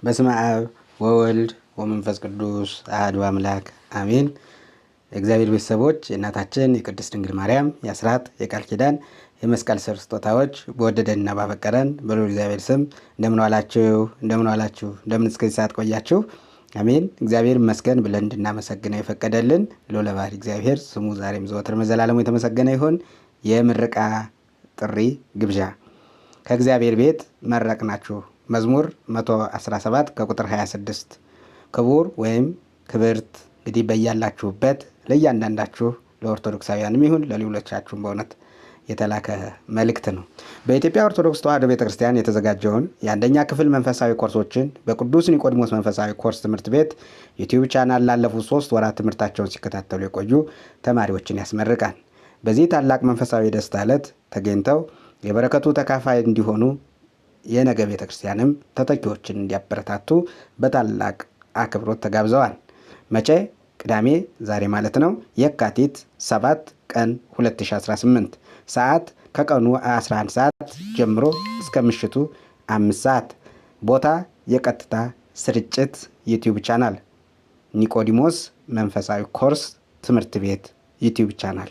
በስመ አብ ወወልድ ወመንፈስ ቅዱስ አሐዱ አምላክ አሜን። የእግዚአብሔር ቤተሰቦች የእናታችን የቅድስት ድንግል ማርያም የአስራት የቃል ኪዳን የመስቀል ስር ስጦታዎች በወደደንና ባፈቀረን በልዑል እግዚአብሔር ስም እንደምን ዋላችሁ? እንደምን እስከዚህ ሰዓት ቆያችሁ? አሜን። እግዚአብሔር ይመስገን ብለን እንድናመሰግነው የፈቀደልን ልዑለ ባሕርይ እግዚአብሔር ስሙ ዛሬም ዘወትር ለዘላለሙ የተመሰገነ ይሁን። የምረቃ ጥሪ ግብዣ ከእግዚአብሔር ቤት መረቅናችሁ። መዝሙር 117 ከቁጥር 26 ክቡር ወይም ክብርት እንግዲህ በያላችሁበት ለእያንዳንዳችሁ ለኦርቶዶክሳውያንም ይሁን ለሌሎቻችሁም በእውነት የተላከ መልእክት ነው። በኢትዮጵያ ኦርቶዶክስ ተዋሕዶ ቤተክርስቲያን የተዘጋጀውን የአንደኛ ክፍል መንፈሳዊ ኮርሶችን በቅዱስ ኒቆዲሞስ መንፈሳዊ ኮርስ ትምህርት ቤት ዩቲዩብ ቻናል ላለፉት 3 ወራት ትምህርታቸውን ሲከታተሉ የቆዩ ተማሪዎችን ያስመርቃል። በዚህ ታላቅ መንፈሳዊ ደስታ ዕለት ተገኝተው የበረከቱ ተካፋይ እንዲሆኑ የነገ ቤተክርስቲያንም ተተኪዎችን እንዲያበረታቱ በታላቅ አክብሮት ተጋብዘዋል። መቼ? ቅዳሜ ዛሬ ማለት ነው። የካቲት 7 ቀን 2018 ሰዓት ከቀኑ 11 ሰዓት ጀምሮ እስከ ምሽቱ 5 ሰዓት። ቦታ የቀጥታ ስርጭት ዩቲዩብ ቻናል ኒቆዲሞስ መንፈሳዊ ኮርስ ትምህርት ቤት ዩቲዩብ ቻናል።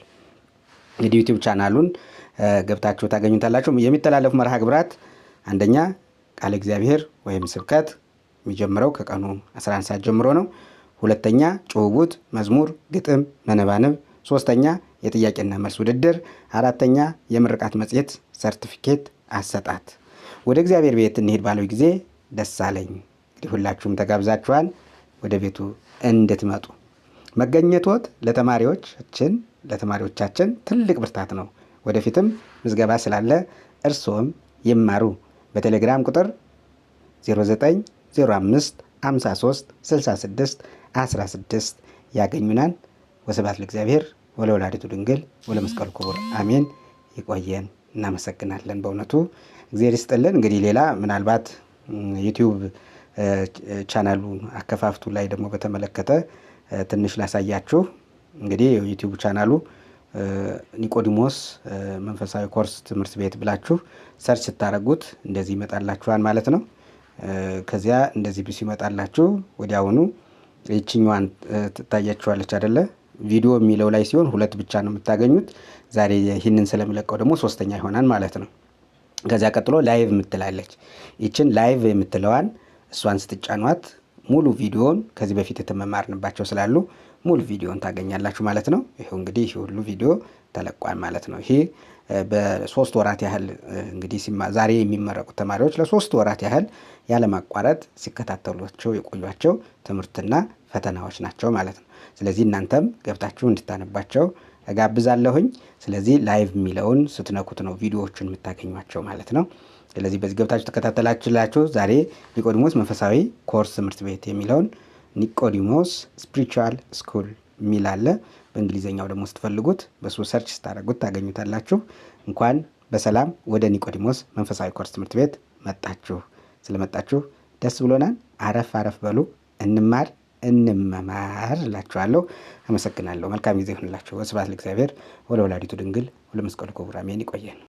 እንግዲህ ዩቲዩብ ቻናሉን ገብታችሁ ታገኙታላችሁ። የሚተላለፉ መርሃ ግብራት አንደኛ ቃለ እግዚአብሔር ወይም ስብከት የሚጀምረው ከቀኑ 11 ሰዓት ጀምሮ ነው። ሁለተኛ ጭውውት፣ መዝሙር፣ ግጥም፣ መነባነብ። ሶስተኛ የጥያቄና መልስ ውድድር። አራተኛ የምርቃት መጽሔት ሰርቲፊኬት አሰጣት። ወደ እግዚአብሔር ቤት እንሄድ ባለው ጊዜ ደስ አለኝ። እንግዲህ ሁላችሁም ተጋብዛችኋል ወደ ቤቱ እንድትመጡ። መገኘቶት ለተማሪዎቻችን ትልቅ ብርታት ነው። ወደፊትም ምዝገባ ስላለ እርስዎም ይማሩ። በቴሌግራም ቁጥር 0905536616 ያገኙናል። ወስብሐት ለእግዚአብሔር ወለወላዲቱ ድንግል ወለመስቀሉ ክቡር አሜን። ይቆየን። እናመሰግናለን። በእውነቱ እግዚአብሔር ይስጥልን። እንግዲህ ሌላ ምናልባት ዩቲዩብ ቻናሉ አከፋፍቱ ላይ ደግሞ በተመለከተ ትንሽ ላሳያችሁ። እንግዲህ ዩቲዩብ ቻናሉ ኒቆዲሞስ መንፈሳዊ ኮርስ ትምህርት ቤት ብላችሁ ሰርች ስታደርጉት እንደዚህ ይመጣላችኋል ማለት ነው። ከዚያ እንደዚህ ብስ ይመጣላችሁ ወዲያውኑ ይችኛዋን ትታያችኋለች አይደለ? ቪዲዮ የሚለው ላይ ሲሆን 2 ብቻ ነው የምታገኙት። ዛሬ ይህንን ስለምለቀው ደግሞ 3ኛ ይሆናል ማለት ነው። ከዚያ ቀጥሎ ላይቭ የምትላለች። ይችን ላይቭ የምትለዋን እሷን ስትጫኗት ሙሉ ቪዲዮን ከዚህ በፊት የተመማርንባቸው ስላሉ ሙሉ ቪዲዮን ታገኛላችሁ ማለት ነው። ይሄው እንግዲህ ሁሉ ቪዲዮ ተለቋል ማለት ነው። ይሄ በ3 ወራት ያህል እንግዲህ ዛሬ የሚመረቁት ተማሪዎች ለ3 ወራት ያህል ያለማቋረጥ ሲከታተሏቸው የቆዩቸው ትምህርትና ፈተናዎች ናቸው ማለት ነው። ስለዚህ እናንተም ገብታችሁ እንድታነባቸው እጋብዛለሁኝ። ስለዚህ ላይቭ የሚለውን ስትነኩት ነው ቪዲዮዎቹን የምታገኟቸው ማለት ነው። ስለዚህ በዚህ ገብታችሁ ተከታተላችሁ ዛሬ ኒቆዲሞስ መንፈሳዊ ኮርስ ትምህርት ቤት የሚለውን ኒቆዲሞስ ስፒሪቹዋል ስኩል የሚል አለ። በእንግሊዝኛው ደግሞ ስትፈልጉት በሱ ሰርች ስታደርጉት ታገኙታላችሁ። እንኳን በሰላም ወደ ኒቆዲሞስ መንፈሳዊ ኮርስ ትምህርት ቤት መጣችሁ። ስለመጣችሁ ደስ ብሎናል። አረፍ በሉ፣ እንማር እንመማር እላችኋለሁ። አመሰግናለሁ። መልካም ጊዜ ይሁንላችሁ። ወስብሐት ለእግዚአብሔር ወለወላዲቱ ድንግል ወለመስቀሉ ክቡር አሜን። ይቆየን።